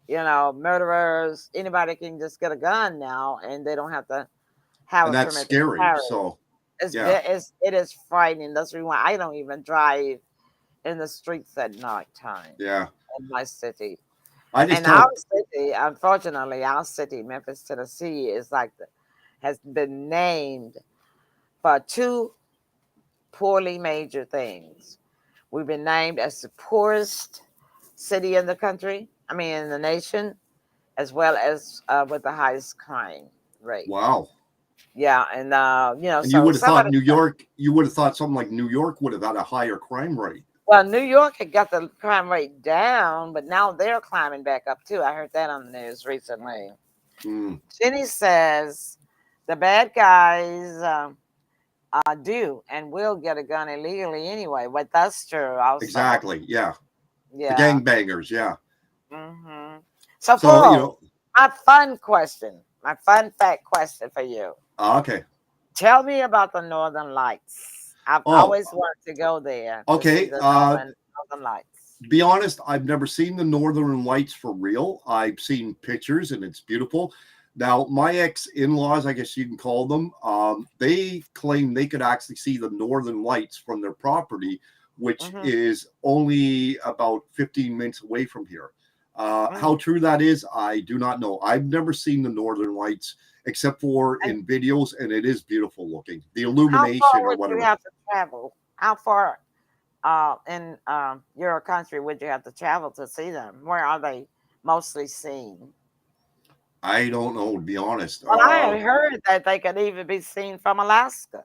S2: murderers, anybody can just get a gun now, and they don't have to have
S3: And
S2: a
S3: that's
S2: permit.
S3: scary.
S2: To
S3: So
S2: yeah. It is frightening. That's the reason why I don't even drive in the streets at nighttime.
S3: Yeah.
S2: In my city.
S3: And
S2: our city, unfortunately, our city, Memphis, Tennessee, has been named for two poorly major things. We've been named as the poorest city in the country, in the nation, as well as with the highest crime rate.
S3: Wow.
S2: Yeah, and
S3: and
S2: so
S3: you would have thought New York, you would have thought something like New York would have had a higher crime rate.
S2: Well, New York had got the crime rate down, but now they're climbing back up too. I heard that on the news recently. Jenny says the bad guys do and will get a gun illegally anyway, but that's true also.
S3: Exactly. Yeah.
S2: Yeah.
S3: The gangbangers. Yeah.
S2: Mm-hmm. So Paul, my fun fact question for you.
S3: Okay.
S2: Tell me about the Northern Lights. I've always wanted to go there.
S3: Okay.
S2: The Northern Lights.
S3: Be honest, I've never seen the Northern Lights for real. I've seen pictures and it's beautiful. Now, my ex-in-laws, I guess you can call them, they claim they could actually see the Northern Lights from their property, which is only about 15 minutes away from here. How true that is, I do not know. I've never seen the Northern Lights except for in videos, and it is beautiful looking. The illumination or whatever.
S2: Would you have to travel? How far in your country would you have to travel to see them? Where are they mostly seen?
S3: I don't know, to be honest.
S2: Well, I had heard that they could even be seen from Alaska,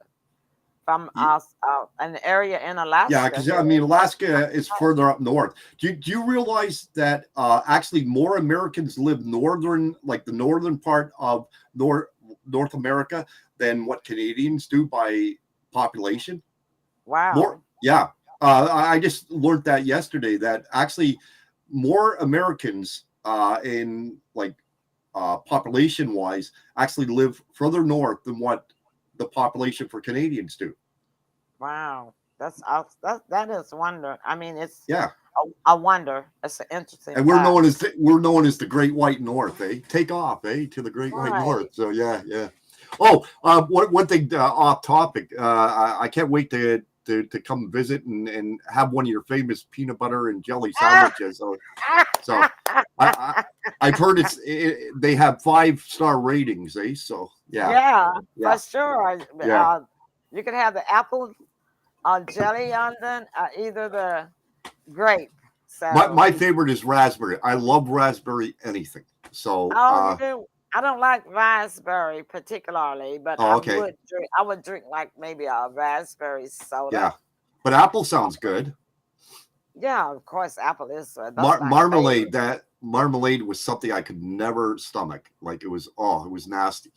S2: from an area in Alaska.
S3: Yeah, because Alaska is further up north. Do you realize that actually more Americans live the northern part of North America than what Canadians do by population?
S2: Wow.
S3: I just learned that yesterday, that actually more Americans in population wise actually live further north than what the population for Canadians do.
S2: Wow. that is wonder. I mean, it's
S3: Yeah.
S2: a wonder. It's an interesting.
S3: And we're
S2: fact.
S3: known as the Great White North, eh? Take off, eh, to the Great White
S2: Right.
S3: North. So yeah, yeah. Oh, one thing off topic. I can't wait to come visit and have one of your famous peanut butter and jelly sandwiches. So I've heard they have 5-star ratings, eh? So yeah,
S2: Yeah, for sure.
S3: Yeah.
S2: You can have the apple jelly on them, either the grape. So
S3: my favorite is raspberry. I love raspberry anything. So
S2: oh, you do. I don't like raspberry particularly, but
S3: Oh, okay.
S2: I would drink like maybe a raspberry soda.
S3: yeah, but apple sounds good.
S2: Yeah, of course, apple is. That's my
S3: Marmalade.
S2: favorite.
S3: That marmalade was something I could never stomach. Like it was nasty.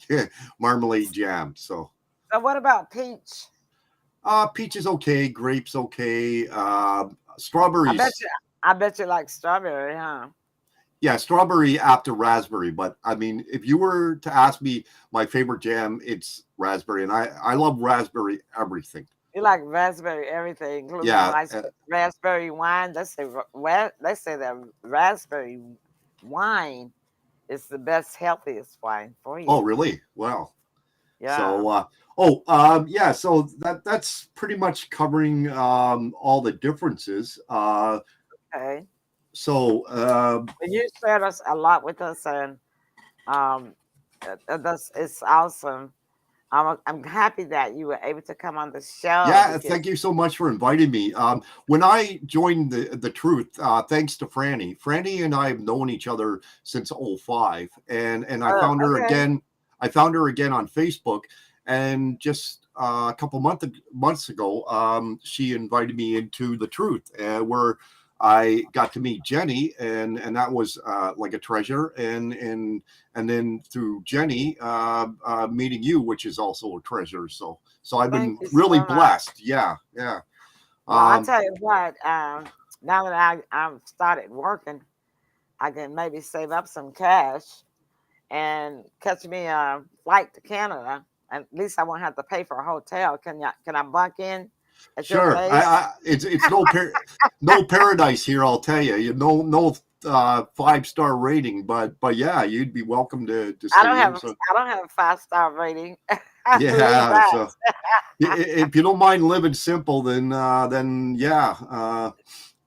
S3: Marmalade jam. So
S2: So what about peach?
S3: peach is okay. Grapes okay.
S2: I
S3: Strawberries.
S2: bet you like strawberry, huh?
S3: Yeah, strawberry after raspberry. But I mean, if you were to ask me my favorite jam, it's raspberry, and I love raspberry everything.
S2: You like raspberry everything, including
S3: Yeah,
S2: raspberry wine. They say that raspberry wine is the best, healthiest wine for you.
S3: oh, really? Wow.
S2: Yeah.
S3: So, yeah. So that's pretty much covering all the differences.
S2: Okay.
S3: So,
S2: Well, you shared us a lot with us, and it's awesome. I'm happy that you were able to come on the show.
S3: yeah.
S2: because-
S3: Thank you so much for inviting me. When I joined the Truth, thanks to Franny. Franny and I have known each other since '05, and I
S2: Oh,
S3: found her
S2: okay.
S3: again. I found her again on Facebook, and just a couple months ago, she invited me into the Truth, where I got to meet Jenny, and that was like a treasure, and then through Jenny, meeting you, which is also a treasure. So I've been
S2: Thank you
S3: really
S2: so much.
S3: blessed. Yeah, yeah.
S2: Well, I
S3: Um,
S2: tell you what, now that I've started working, I can maybe save up some cash and catch me a flight to Canada. At least I won't have to pay for a hotel. Can I bunk in at your
S3: Sure.
S2: place?
S3: It's no paradise here, I'll tell you. No 5-star rating, but yeah, you'd be welcome to
S2: I
S3: stay
S2: don't
S3: in.
S2: have
S3: So
S2: I don't have a 5-star rating. I believe
S3: yeah,
S2: that.
S3: so if you don't mind living simple, then yeah.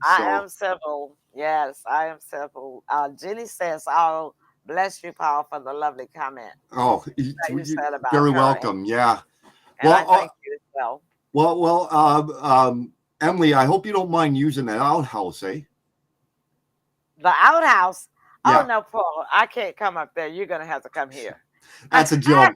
S2: I
S3: So
S2: am simple. Yes, I am simple. Jenny says, "Oh, bless you, Paul, for the lovely comment that you said about
S3: very
S2: her,
S3: welcome. Yeah.
S2: and I
S3: Well,
S2: thank you as well."
S3: Emily, I hope you don't mind using that outhouse, eh?
S2: The outhouse. Oh
S3: Yeah.
S2: no, Paul, I can't come up there. You're gonna have to come here.
S3: That's a joke.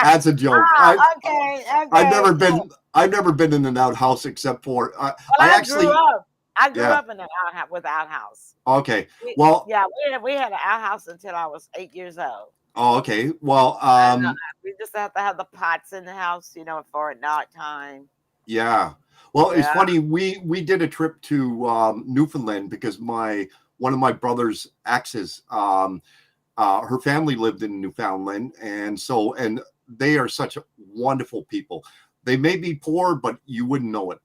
S3: That's a joke.
S2: Oh, okay.
S3: I've never been in an outhouse except for
S2: Well,
S3: I
S2: I
S3: actually
S2: grew up. I grew
S3: Yeah.
S2: up in an outhouse with outhouse.
S3: Okay. Well,
S2: Yeah, we had an outhouse until I was 8 years old.
S3: oh, okay. Well,
S2: And, we just have to have the pots in the house, for night time.
S3: yeah. Well, it's
S2: Yeah.
S3: funny. We did a trip to Newfoundland because one of my brother's exes, her family lived in Newfoundland, and they are such wonderful people. They may be poor, but you wouldn't know it.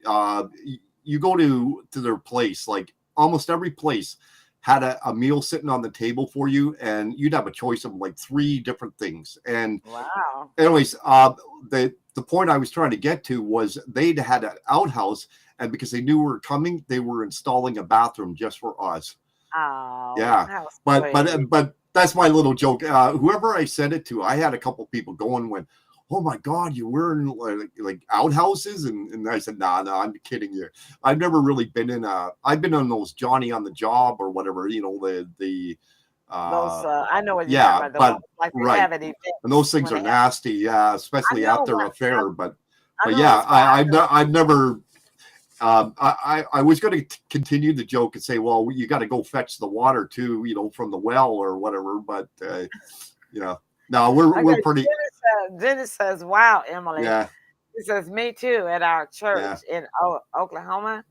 S3: You go to their place, like almost every place had a meal sitting on the table for you, and you'd have a choice of like 3 different things. And
S2: Wow.
S3: anyways, the point I was trying to get to was they'd had an outhouse, and because they knew we were coming, they were installing a bathroom just for us.
S2: Oh,
S3: Yeah,
S2: how
S3: but
S2: sweet.
S3: that's my little joke. Whoever I said it to, I had a couple people going, went, "Oh my God, you were in like outhouses?" And I said, "Nah, I'm kidding you. I've never really been in I've been on those Johnny on the job or whatever, the
S2: Those I know what you're
S3: yeah,
S2: talking about.
S3: but
S2: Like they
S3: right.
S2: have it events
S3: And those things
S2: when
S3: are
S2: they have.
S3: nasty, yeah, especially
S2: I know
S3: after
S2: what
S3: affair. But
S2: I know
S3: yeah,
S2: it's fine.
S3: I've never. I was going to continue the joke and say, well, you got to go fetch the water too, from the well or whatever. But no, we're pretty.
S2: Jenny says, "Wow, Emily."
S3: Yeah,
S2: She says, "Me too." At our church
S3: yeah.
S2: in Oklahoma,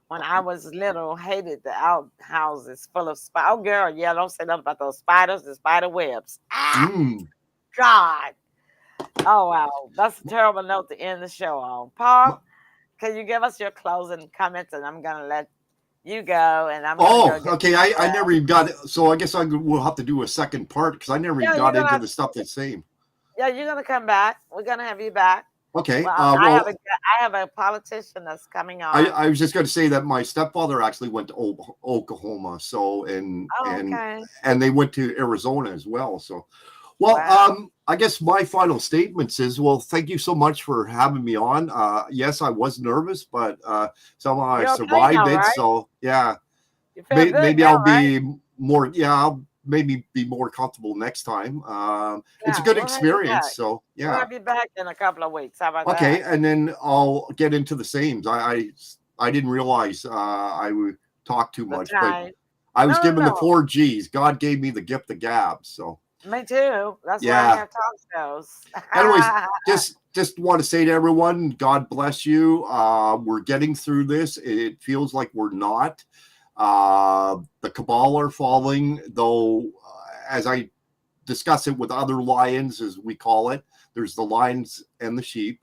S2: when I was little, hated the outhouses full of spiders. Oh, girl, yeah, don't say nothing about those spiders, the spider webs. Ah,
S3: Mm.
S2: God. Oh, wow. That's a terrible note to end the show on. Paul, can you give us your closing comments, and I'm gonna let you go, and I'm gonna
S3: Oh,
S2: go get.
S3: okay. I never even got it. So I guess will have to do a second part because I never even
S2: Yeah, you're
S3: got into
S2: gonna.
S3: the stuff that's same.
S2: Yeah, you're gonna come back. We're gonna have you back.
S3: Okay.
S2: Well, I have a politician that's coming on.
S3: I was just going to say that my stepfather actually went to Oklahoma, so
S2: Oh, okay.
S3: and they went to Arizona as well. So, well,
S2: Wow.
S3: I guess my final statements is, well, thank you so much for having me on. Yes, I was nervous, but somehow I
S2: You're okay
S3: survived
S2: now,
S3: it.
S2: right?
S3: So yeah,
S2: You feel good
S3: maybe
S2: now,
S3: I'll
S2: right?
S3: be more. Yeah, I'll maybe be more comfortable next time. It's a
S2: Yeah,
S3: good
S2: we'll have you
S3: experience.
S2: back.
S3: So
S2: We'll
S3: yeah.
S2: have you back in a couple of weeks. How about
S3: Okay,
S2: that?
S3: and then I'll get into the sames. I didn't realize I would talk too
S2: The
S3: much, but
S2: time.
S3: I was
S2: No, no,
S3: given the
S2: no.
S3: 4 Gs. God gave me the gift of gab. So
S2: Me too. That's why I
S3: yeah.
S2: have talk shows.
S3: Anyways, just want to say to everyone, God bless you. We're getting through this. It feels like we're not. The cabal are falling, though. As I discuss it with other lions, as we call it, there's the lions and the sheep.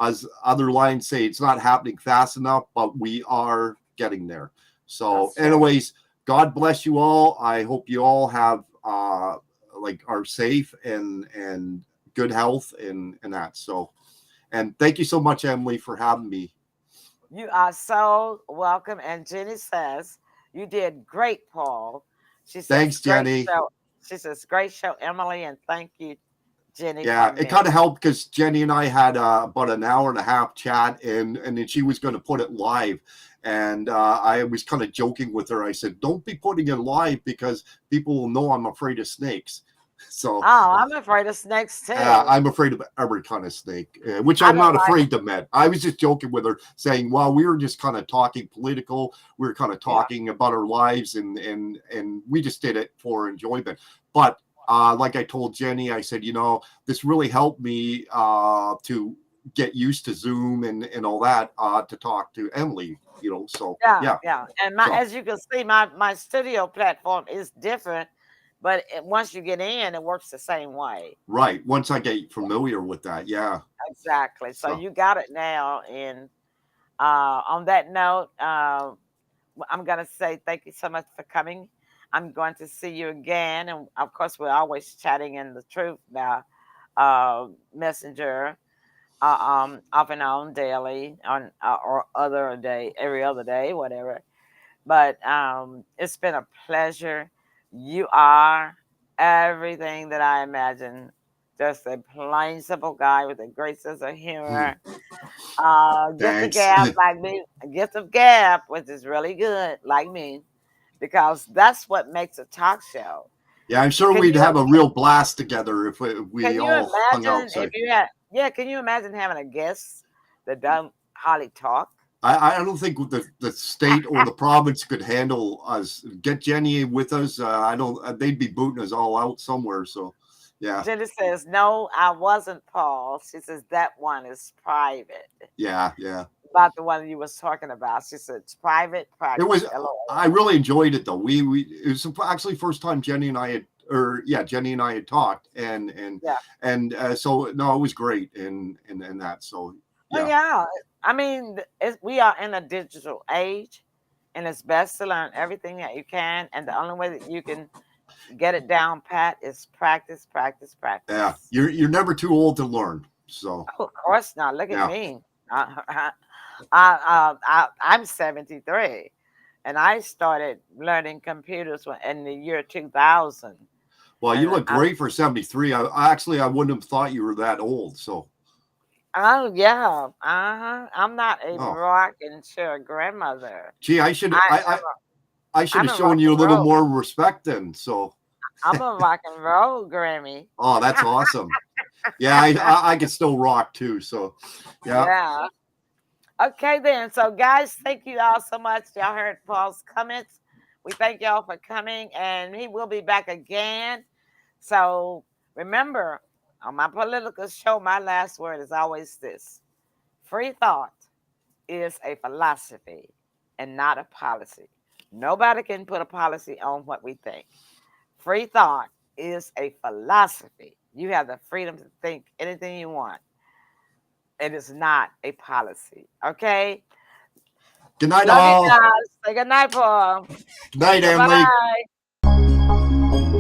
S3: As other lions say, it's not happening fast enough, but we are getting there. So,
S2: That's true.
S3: anyways, God bless you all. I hope you all have are safe and good health and that. So, and thank you so much, Emily, for having me.
S2: You are so welcome. And Jenny says, you did great, Paul. She says,
S3: Thanks,
S2: great
S3: Jenny.
S2: show. She says, great show, Emily. And thank you, Jenny,
S3: Yeah,
S2: from
S3: it
S2: me.
S3: kind of helped because Jenny and I had about an hour and a half chat, and then she was going to put it live, and I was kind of joking with her. I said, "Don't be putting it live because people will know I'm afraid of snakes." So
S2: Oh, I'm afraid of snakes too.
S3: I'm afraid of every kind of snake, which
S2: I
S3: I'm
S2: don't
S3: not
S2: like.
S3: afraid to met. I was just joking with her, saying, "Well, we were just kind of talking political. We were kind of
S2: Yeah.
S3: talking about our lives, and we just did it for enjoyment." But like I told Jenny, I said, this really helped me to get used to Zoom and all that to talk to Emily. So
S2: Yeah,
S3: yeah,
S2: yeah. And
S3: so
S2: as you can see, my studio platform is different, but once you get in, it works the same way.
S3: right. Once I get familiar with that, yeah.
S2: Exactly. So
S3: So
S2: you got it now. And on that note, I'm going to say thank you so much for coming. I'm going to see you again. And of course, we're always chatting in the truth now, Messenger, off and on daily on or other day, every other day, whatever. But it's been a pleasure. You are everything that I imagined. Just a plain, simple guy with a great sense of humor. Gift of
S3: thanks.
S2: gab like me, a gift of gab, which is really good, like me, because that's what makes a talk show.
S3: Yeah, I'm sure
S2: Can
S3: we'd
S2: you
S3: have a real blast together if
S2: can
S3: we
S2: you
S3: all hung
S2: imagine if
S3: outside.
S2: you had yeah? Can you imagine having a guest that don't hardly talk?
S3: I don't think the state or the province could handle us. Get Jenny with us. I don't. They'd be booting us all out somewhere. So, yeah,
S2: Jenny says, "No, I wasn't, Paul." She says that one is private.
S3: yeah.
S2: About the one you was talking about. She said it's private
S3: It
S2: practice.
S3: was. I
S2: LOL.
S3: really enjoyed it though. We it was actually first time Jenny and I had, or yeah, Jenny and I had talked,
S2: Yeah.
S3: so no, it was great and that. So
S2: Well,
S3: yeah,
S2: yeah. I mean, we are in a digital age, and it's best to learn everything that you can. And the only way that you can get it down pat is practice, practice,
S3: yeah.
S2: practice.
S3: You're never too old to learn. So
S2: Oh, of course not. Look at
S3: yeah.
S2: me. I'm 73, and I started learning computers in the year 2000.
S3: Well, you
S2: And
S3: look great for 73. I wouldn't have thought you were that old. So,
S2: oh yeah, uh-huh. I'm not a
S3: oh,
S2: rocking chair grandmother.
S3: gee,
S2: I
S3: I should
S2: I'm
S3: have
S2: a
S3: shown
S2: rock
S3: you a
S2: and
S3: little
S2: roll.
S3: more respect then. So,
S2: I'm a rock and roll Grammy.
S3: oh, that's awesome. Yeah, I can still rock too. So, yeah,
S2: Yeah. Okay then. So guys, thank you all so much. Y'all heard Paul's comments. We thank y'all for coming, and he will be back again. So remember, on my political show, my last word is always this: free thought is a philosophy and not a policy. Nobody can put a policy on what we think. Free thought is a philosophy. You have the freedom to think anything you want. It is not a policy. Okay.
S3: Good night,
S2: Love
S3: all.
S2: you guys. Say good night, Paul.
S3: Good night, Emily.
S2: Bye.